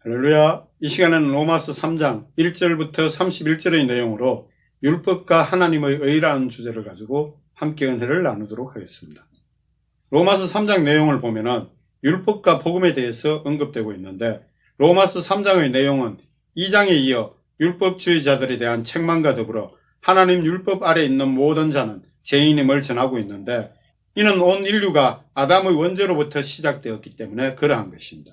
할렐루야. 이 시간에는 로마서 3장 1절부터 31절의 내용으로 율법과 하나님의 의라는 주제를 가지고 함께 은혜를 나누도록 하겠습니다. 로마서 3장 내용을 보면은 율법과 복음에 대해서 언급되고 있는데, 로마서 3장의 내용은 2장에 이어 율법주의자들에 대한 책망과 더불어 하나님 율법 아래 있는 모든 자는 죄인임을 전하고 있는데, 이는 온 인류가 아담의 원죄로부터 시작되었기 때문에 그러한 것입니다.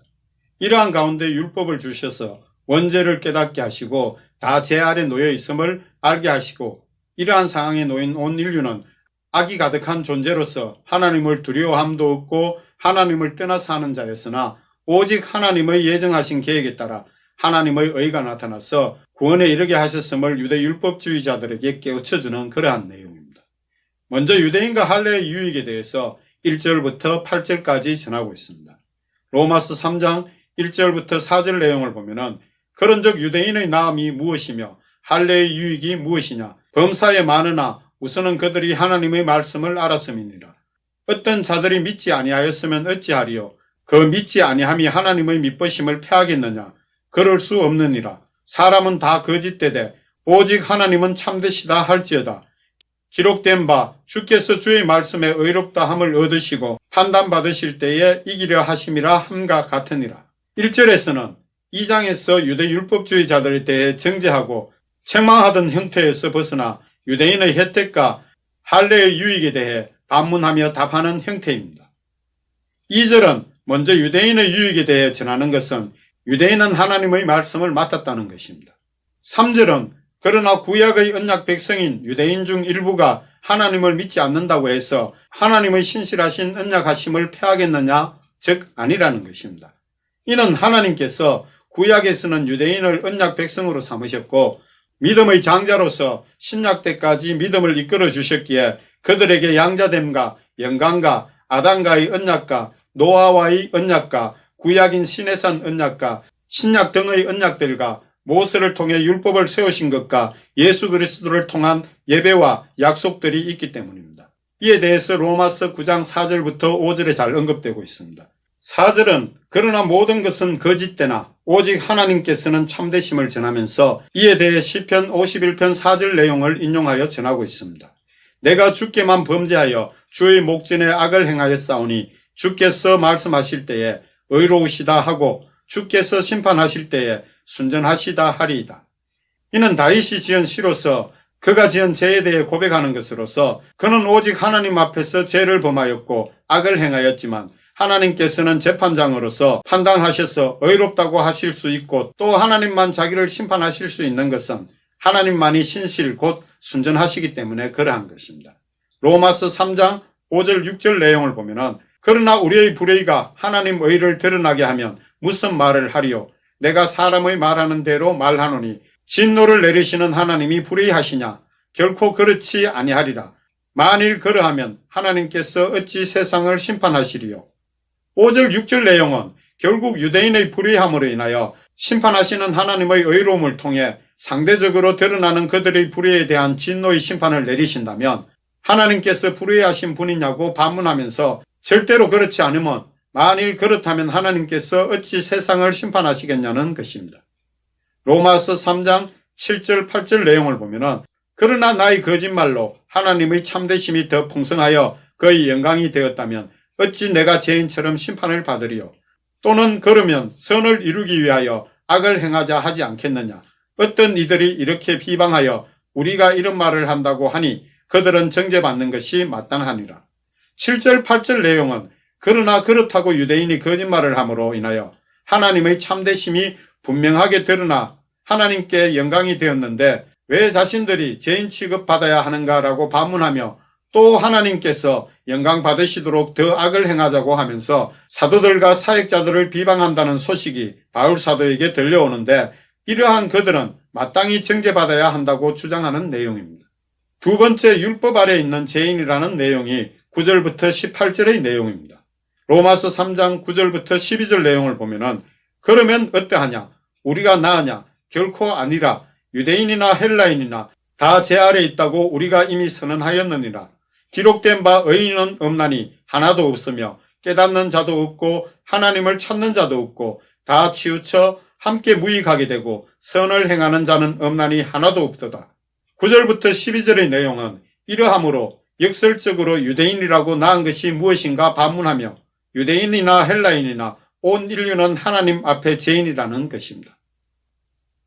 이러한 가운데 율법을 주셔서 원죄를 깨닫게 하시고 다 죄 아래 놓여 있음을 알게 하시고, 이러한 상황에 놓인 온 인류는 악이 가득한 존재로서 하나님을 두려워함도 없고 하나님을 떠나서 하는 자였으나, 오직 하나님의 예정하신 계획에 따라 하나님의 의가 나타나서 구원에 이르게 하셨음을 유대 율법주의자들에게 깨우쳐주는 그러한 내용입니다. 먼저 유대인과 할례의 유익에 대해서 1절부터 8절까지 전하고 있습니다. 로마서 3장 1절부터 4절 내용을 보면은, 그런즉 유대인의 나음이 무엇이며 할례의 유익이 무엇이냐, 범사에 많으나 우선은 그들이 하나님의 말씀을 알았음이니라. 어떤 자들이 믿지 아니하였으면 어찌하리요? 그 믿지 아니함이 하나님의 믿으심을 패하겠느냐? 그럴 수 없느니라. 사람은 다 거짓되되 오직 하나님은 참되시다 할지어다. 기록된 바 주께서 주의 말씀에 의롭다 함을 얻으시고 판단받으실 때에 이기려 하심이라 함과 같으니라. 1절에서는 2장에서 유대 율법주의자들에 대해 정죄하고 책망하던 형태에서 벗어나 유대인의 혜택과 할례의 유익에 대해 반문하며 답하는 형태입니다. 2절은 먼저 유대인의 유익에 대해 전하는 것은 유대인은 하나님의 말씀을 맡았다는 것입니다. 3절은 그러나 구약의 언약 백성인 유대인 중 일부가 하나님을 믿지 않는다고 해서 하나님의 신실하신 언약하심을 패하겠느냐, 즉 아니라는 것입니다. 이는 하나님께서 구약에서는 유대인을 언약 백성으로 삼으셨고 믿음의 장자로서 신약 때까지 믿음을 이끌어 주셨기에 그들에게 양자됨과 영광과 아담과의 언약과 노아와의 언약과 구약인 시내산 언약과 신약 등의 언약들과 모세를 통해 율법을 세우신 것과 예수 그리스도를 통한 예배와 약속들이 있기 때문입니다. 이에 대해서 로마서 9장 4절부터 5절에 잘 언급되고 있습니다. 4절은 그러나 모든 것은 거짓되나 오직 하나님께서는 참되심을 전하면서 이에 대해 시편 51편 4절 내용을 인용하여 전하고 있습니다. 내가 주께만 범죄하여 주의 목전에 악을 행하였사오니 주께서 말씀하실 때에 의로우시다 하고 주께서 심판하실 때에 순전하시다 하리이다. 이는 다윗이 지은 시로서 그가 지은 죄에 대해 고백하는 것으로서 그는 오직 하나님 앞에서 죄를 범하였고 악을 행하였지만 하나님께서는 재판장으로서 판단하셔서 의롭다고 하실 수 있고 또 하나님만 자기를 심판하실 수 있는 것은 하나님만이 신실 곧 순전하시기 때문에 그러한 것입니다. 로마서 3장 5절 6절 내용을 보면은, 그러나 우리의 불의가 하나님 의를 드러나게 하면 무슨 말을 하리요? 내가 사람의 말하는 대로 말하노니 진노를 내리시는 하나님이 불의하시냐? 결코 그렇지 아니하리라. 만일 그러하면 하나님께서 어찌 세상을 심판하시리요? 5절 6절 내용은 결국 유대인의 불의함으로 인하여 심판하시는 하나님의 의로움을 통해 상대적으로 드러나는 그들의 불의에 대한 진노의 심판을 내리신다면 하나님께서 불의하신 분이냐고 반문하면서 절대로 그렇지 않으면 만일 그렇다면 하나님께서 어찌 세상을 심판하시겠냐는 것입니다. 로마서 3장 7절 8절 내용을 보면은, 그러나 나의 거짓말로 하나님의 참되심이 더 풍성하여 그의 영광이 되었다면 어찌 내가 죄인처럼 심판을 받으리요? 또는 그러면 선을 이루기 위하여 악을 행하자 하지 않겠느냐? 어떤 이들이 이렇게 비방하여 우리가 이런 말을 한다고 하니 그들은 정죄받는 것이 마땅하니라. 7절 8절 내용은 그러나 그렇다고 유대인이 거짓말을 함으로 인하여 하나님의 참되심이 분명하게 드러나 하나님께 영광이 되었는데 왜 자신들이 죄인 취급받아야 하는가라고 반문하며 또 하나님께서 영광 받으시도록 더 악을 행하자고 하면서 사도들과 사역자들을 비방한다는 소식이 바울 사도에게 들려오는데, 이러한 그들은 마땅히 정죄받아야 한다고 주장하는 내용입니다. 두 번째, 율법 아래 있는 죄인이라는 내용이 9절부터 18절의 내용입니다. 로마서 3장 9절부터 12절 내용을 보면은, 그러면 어떠하냐? 우리가 나으냐? 결코 아니라. 유대인이나 헬라인이나 다 죄 아래 있다고 우리가 이미 선언하였느니라. 기록된 바 의인은 없나니 하나도 없으며 깨닫는 자도 없고 하나님을 찾는 자도 없고 다 치우쳐 함께 무익하게 되고 선을 행하는 자는 없나니 하나도 없도다. 9절부터 12절의 내용은 이러함으로 역설적으로 유대인이라고 낳은 것이 무엇인가 반문하며 유대인이나 헬라인이나 온 인류는 하나님 앞에 죄인이라는 것입니다.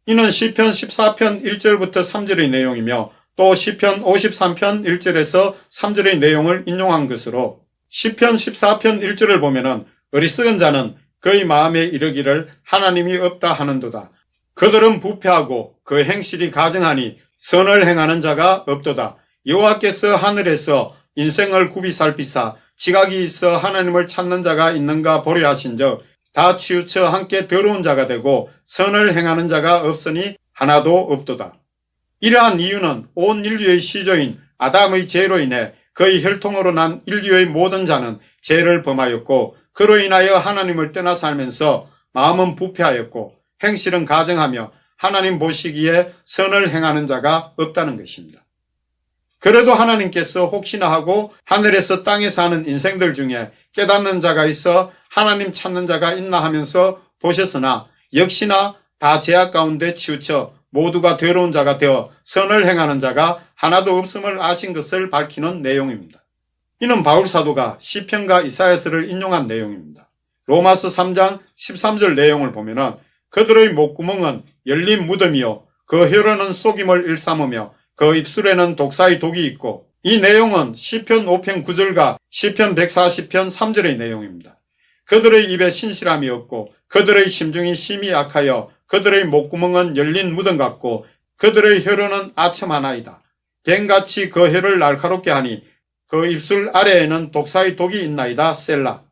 이는 시편 14편 1절부터 3절의 내용이며 또 시편 53편 1절에서 3절의 내용을 인용한 것으로 시편 14편 1절을 보면은 어리석은 자는 그의 마음에 이르기를 하나님이 없다 하는도다. 그들은 부패하고 그 행실이 가증하니 선을 행하는 자가 없도다. 여호와께서 하늘에서 인생을 굽이 살피사 지각이 있어 하나님을 찾는 자가 있는가 보려 하신즉 다 치우쳐 함께 더러운 자가 되고 선을 행하는 자가 없으니 하나도 없도다. 이러한 이유는 온 인류의 시조인 아담의 죄로 인해 그의 혈통으로 난 인류의 모든 자는 죄를 범하였고 그로 인하여 하나님을 떠나 살면서 마음은 부패하였고 행실은 가증하며 하나님 보시기에 선을 행하는 자가 없다는 것입니다. 그래도 하나님께서 혹시나 하고 하늘에서 땅에 사는 인생들 중에 깨닫는 자가 있어 하나님 찾는 자가 있나 하면서 보셨으나 역시나 다 죄악 가운데 치우쳐 모두가 더러운 자가 되어 선을 행하는 자가 하나도 없음을 아신 것을 밝히는 내용입니다. 이는 바울 사도가 시편과 이사야서를 인용한 내용입니다. 로마서 3장 13절 내용을 보면은 그들의 목구멍은 열린 무덤이요 그 혀로는 속임을 일삼으며 그 입술에는 독사의 독이 있고 이 내용은 시편 5편 9절과 시편 140편 3절의 내용입니다. 그들의 입에 신실함이 없고 그들의 심중이 심히 악하여 그들의 목구멍은 열린 무덤 같고 그들의 혀로는 아첨 하나이다. 뱀같이 그 혀를 날카롭게 하니 그 입술 아래에는 독사의 독이 있나이다. 셀라.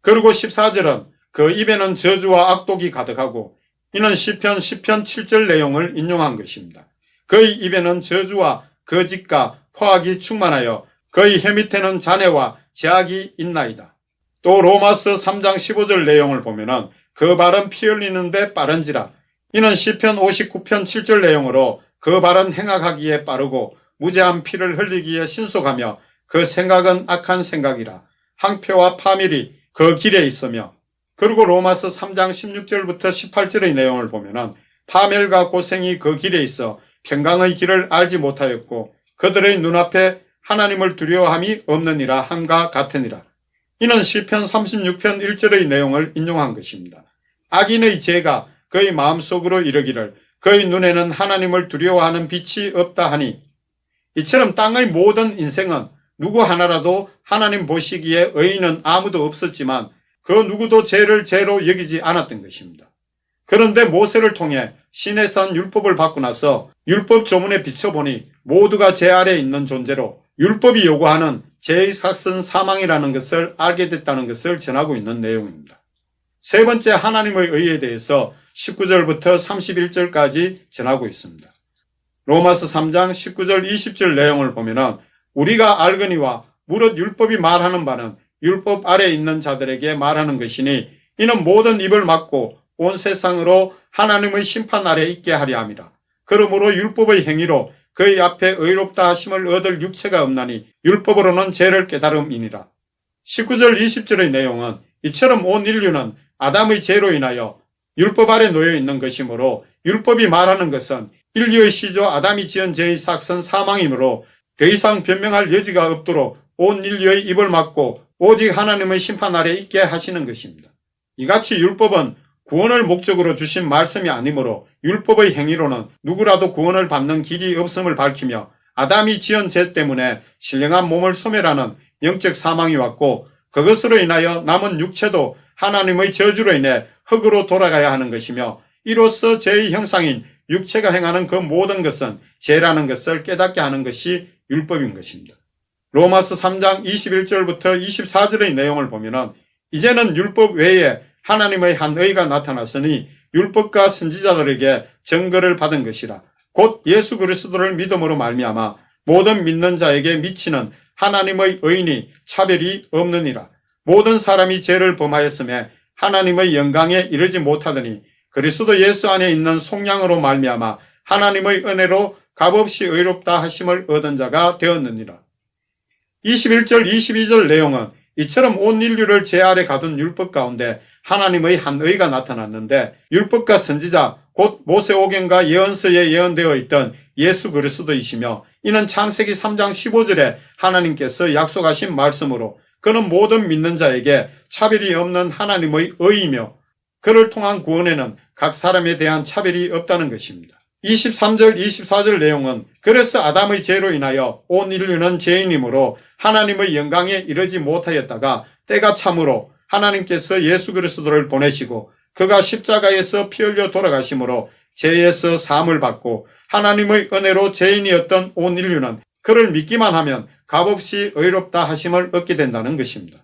그리고 14절은 그 입에는 저주와 악독이 가득하고 이는 시편 10편 7절 내용을 인용한 것입니다. 그의 입에는 저주와 거짓과 포악이 충만하여 그의 혀 밑에는 잔해와 제약이 있나이다. 또 로마서 3장 15절 내용을 보면은 그 발은 피 흘리는데 빠른지라. 이는 시편 59편 7절 내용으로 그 발은 행악하기에 빠르고 무죄한 피를 흘리기에 신속하며 그 생각은 악한 생각이라. 항표와 파멸이 그 길에 있으며 그리고 로마서 3장 16절부터 18절의 내용을 보면은 파멸과 고생이 그 길에 있어 평강의 길을 알지 못하였고 그들의 눈앞에 하나님을 두려워함이 없느니라 함과 같으니라. 이는 시편 36편 1절의 내용을 인용한 것입니다. 악인의 죄가 그의 마음속으로 이르기를 그의 눈에는 하나님을 두려워하는 빛이 없다 하니 이처럼 땅의 모든 인생은 누구 하나라도 하나님 보시기에 의인은 아무도 없었지만 그 누구도 죄를 죄로 여기지 않았던 것입니다. 그런데 모세를 통해 신의 산 율법을 받고 나서 율법 조문에 비춰보니 모두가 죄 아래에 있는 존재로 율법이 요구하는 죄의 삭은 사망이라는 것을 알게 됐다는 것을 전하고 있는 내용입니다. 세 번째 하나님의 의에 대해서 19절부터 31절까지 전하고 있습니다. 로마서 3장 19절 20절 내용을 보면은 우리가 알거니와 무릇 율법이 말하는 바는 율법 아래에 있는 자들에게 말하는 것이니 이는 모든 입을 막고 온 세상으로 하나님의 심판 아래 있게 하려 함이라. 그러므로 율법의 행위로 그의 앞에 의롭다 하심을 얻을 육체가 없나니 율법으로는 죄를 깨달음이니라. 19절 20절의 내용은 이처럼 온 인류는 아담의 죄로 인하여 율법 아래 놓여 있는 것이므로 율법이 말하는 것은 인류의 시조 아담이 지은 죄의 삭은 사망이므로 더 이상 변명할 여지가 없도록 온 인류의 입을 막고 오직 하나님의 심판 아래 있게 하시는 것입니다. 이같이 율법은 구원을 목적으로 주신 말씀이 아니므로 율법의 행위로는 누구라도 구원을 받는 길이 없음을 밝히며 아담이 지은 죄 때문에 신령한 몸을 소멸하는 영적 사망이 왔고 그것으로 인하여 남은 육체도 하나님의 저주로 인해 흙으로 돌아가야 하는 것이며 이로써 죄의 형상인 육체가 행하는 그 모든 것은 죄라는 것을 깨닫게 하는 것이 율법인 것입니다. 로마서 3장 21절부터 24절의 내용을 보면은 이제는 율법 외에 하나님의 한 의가 나타났으니 율법과 선지자들에게 증거를 받은 것이라. 곧 예수 그리스도를 믿음으로 말미암아 모든 믿는 자에게 미치는 하나님의 의인이 차별이 없느니라. 모든 사람이 죄를 범하였음에 하나님의 영광에 이르지 못하더니 그리스도 예수 안에 있는 속량으로 말미암아 하나님의 은혜로 값없이 의롭다 하심을 얻은 자가 되었느니라. 21절 22절 내용은 이처럼 온 인류를 죄 아래 가둔 율법 가운데 하나님의 한 의가 나타났는데 율법과 선지자 곧 모세오경과 예언서에 예언되어 있던 예수 그리스도이시며 이는 창세기 3장 15절에 하나님께서 약속하신 말씀으로 그는 모든 믿는 자에게 차별이 없는 하나님의 의이며 그를 통한 구원에는 각 사람에 대한 차별이 없다는 것입니다. 23절 24절 내용은 그래서 아담의 죄로 인하여 온 인류는 죄인이므로 하나님의 영광에 이르지 못하였다가 때가 참으로 하나님께서 예수 그리스도를 보내시고 그가 십자가에서 피 흘려 돌아가심으로 죄에서 사함을 받고 하나님의 은혜로 죄인이었던 온 인류는 그를 믿기만 하면 값없이 의롭다 하심을 얻게 된다는 것입니다.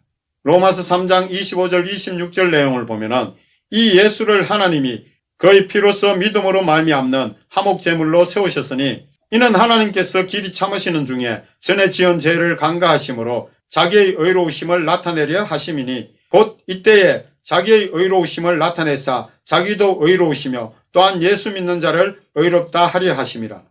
로마서 3장 25절 26절 내용을 보면은 이 예수를 하나님이 그의 피로써 믿음으로 말미암는 화목제물로 세우셨으니 이는 하나님께서 길이 참으시는 중에 전에 지은 죄를 간과하심으로 자기의 의로우심을 나타내려 하심이니 곧 이때에 자기의 의로우심을 나타내사 자기도 의로우시며 또한 예수 믿는 자를 의롭다 하려 하심이라.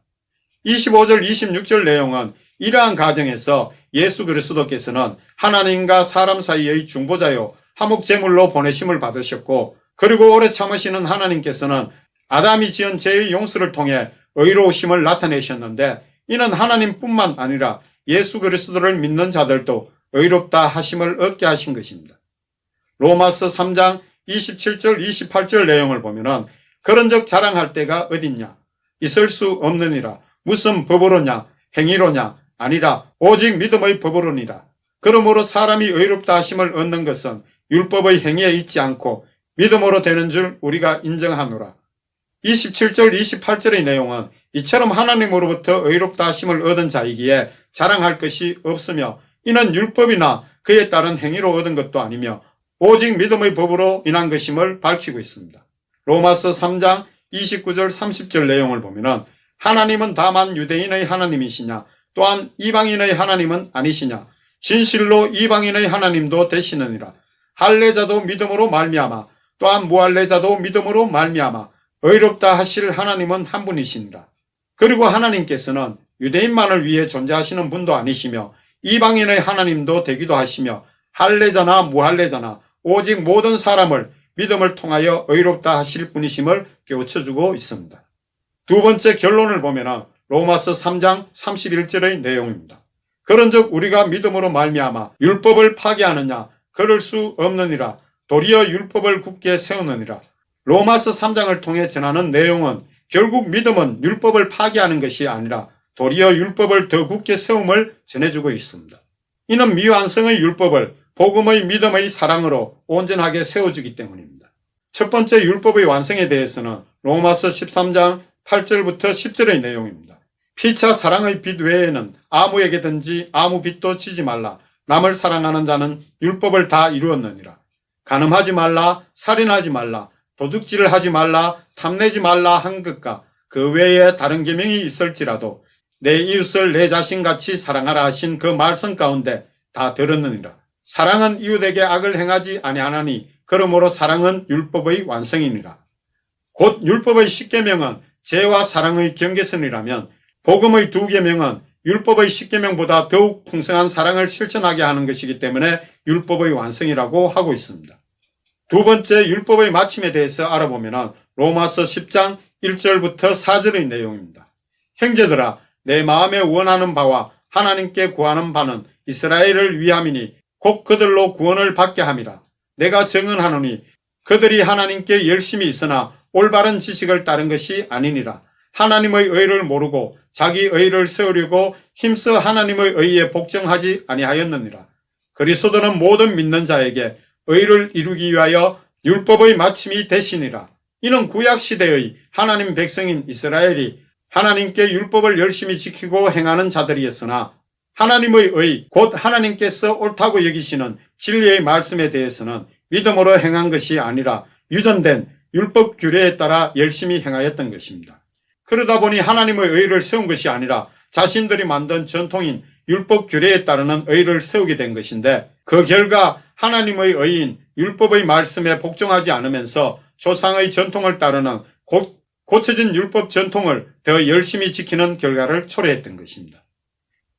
25절 26절 내용은 이러한 가정에서 예수 그리스도께서는 하나님과 사람 사이의 중보자요 화목제물로 보내심을 받으셨고 그리고 오래 참으시는 하나님께서는 아담이 지은 죄의 용서를 통해 의로우심을 나타내셨는데 이는 하나님뿐만 아니라 예수 그리스도를 믿는 자들도 의롭다 하심을 얻게 하신 것입니다. 로마서 3장 27절 28절 내용을 보면은 그런즉 자랑할 때가 어딨냐 있을 수 없느니라 무슨 법으로냐 행위로냐 아니라 오직 믿음의 법으로니라. 그러므로 사람이 의롭다 하심을 얻는 것은 율법의 행위에 있지 않고 믿음으로 되는 줄 우리가 인정하노라. 27절 28절의 내용은 이처럼 하나님으로부터 의롭다 하심을 얻은 자이기에 자랑할 것이 없으며 이는 율법이나 그에 따른 행위로 얻은 것도 아니며 오직 믿음의 법으로 인한 것임을 밝히고 있습니다. 로마서 3장 29절 30절 내용을 보면은 하나님은 다만 유대인의 하나님이시냐 또한 이방인의 하나님은 아니시냐 진실로 이방인의 하나님도 되시느니라. 할례자도 믿음으로 말미암아 또한 무할례자도 믿음으로 말미암아 의롭다 하실 하나님은 한 분이시니라. 그리고 하나님께서는 유대인만을 위해 존재하시는 분도 아니시며 이방인의 하나님도 되기도 하시며 할례자나 무할례자나 오직 모든 사람을 믿음을 통하여 의롭다 하실 분이심을 깨우쳐주고 있습니다. 두 번째 결론을 보면 로마서 3장 31절의 내용입니다. 그런즉 우리가 믿음으로 말미암아 율법을 파기하느냐 그럴 수 없느니라. 도리어 율법을 굳게 세우느니라. 로마서 3장을 통해 전하는 내용은 결국 믿음은 율법을 파기하는 것이 아니라 도리어 율법을 더 굳게 세움을 전해주고 있습니다. 이는 미완성의 율법을 복음의 믿음의 사랑으로 온전하게 세워주기 때문입니다. 첫 번째 율법의 완성에 대해서는 로마서 13장 8절부터 10절의 내용입니다. 피차 사랑의 빛 외에는 아무에게든지 아무 빛도 지지 말라. 남을 사랑하는 자는 율법을 다 이루었느니라. 간음하지 말라, 살인하지 말라, 도둑질을 하지 말라, 탐내지 말라 한 것과 그 외에 다른 계명이 있을지라도 내 이웃을 내 자신같이 사랑하라 하신 그 말씀 가운데 다 들었느니라. 사랑은 이웃에게 악을 행하지 아니하나니 그러므로 사랑은 율법의 완성이니라. 곧 율법의 10계명은 죄와 사랑의 경계선이라면 복음의 2계명은 율법의 10계명보다 더욱 풍성한 사랑을 실천하게 하는 것이기 때문에 율법의 완성이라고 하고 있습니다. 두 번째 율법의 마침에 대해서 알아보면 로마서 10장 1절부터 4절의 내용입니다. 형제들아 내 마음에 원하는 바와 하나님께 구하는 바는 이스라엘을 위함이니 곧 그들로 구원을 받게 함이라. 내가 증언하노니 그들이 하나님께 열심히 있으나 올바른 지식을 따른 것이 아니니라. 하나님의 의를 모르고 자기 의를 세우려고 힘써 하나님의 의에 복종하지 아니하였느니라. 그리스도는 모든 믿는 자에게 의를 이루기 위하여 율법의 마침이 되시니라. 이는 구약시대의 하나님 백성인 이스라엘이 하나님께 율법을 열심히 지키고 행하는 자들이었으나 하나님의 의, 곧 하나님께서 옳다고 여기시는 진리의 말씀에 대해서는 믿음으로 행한 것이 아니라 유전된 율법 규례에 따라 열심히 행하였던 것입니다. 그러다 보니 하나님의 의를 세운 것이 아니라 자신들이 만든 전통인 율법 규례에 따르는 의를 세우게 된 것인데 그 결과 하나님의 의인 율법의 말씀에 복종하지 않으면서 조상의 전통을 따르는 고쳐진 율법 전통을 더 열심히 지키는 결과를 초래했던 것입니다.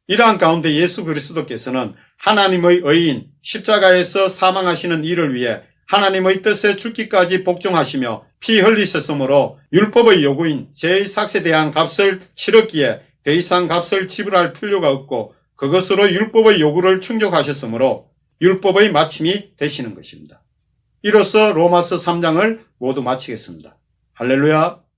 이러한 가운데 예수 그리스도께서는 하나님의 의인 십자가에서 사망하시는 일을 위해 하나님의 뜻에 죽기까지 복종하시며 피 흘리셨으므로 율법의 요구인 제1삭에 대한 값을 치렀기에 더 이상 값을 지불할 필요가 없고 그것으로 율법의 요구를 충족하셨으므로 율법의 마침이 되시는 것입니다. 이로써 로마서 3장을 모두 마치겠습니다. 할렐루야.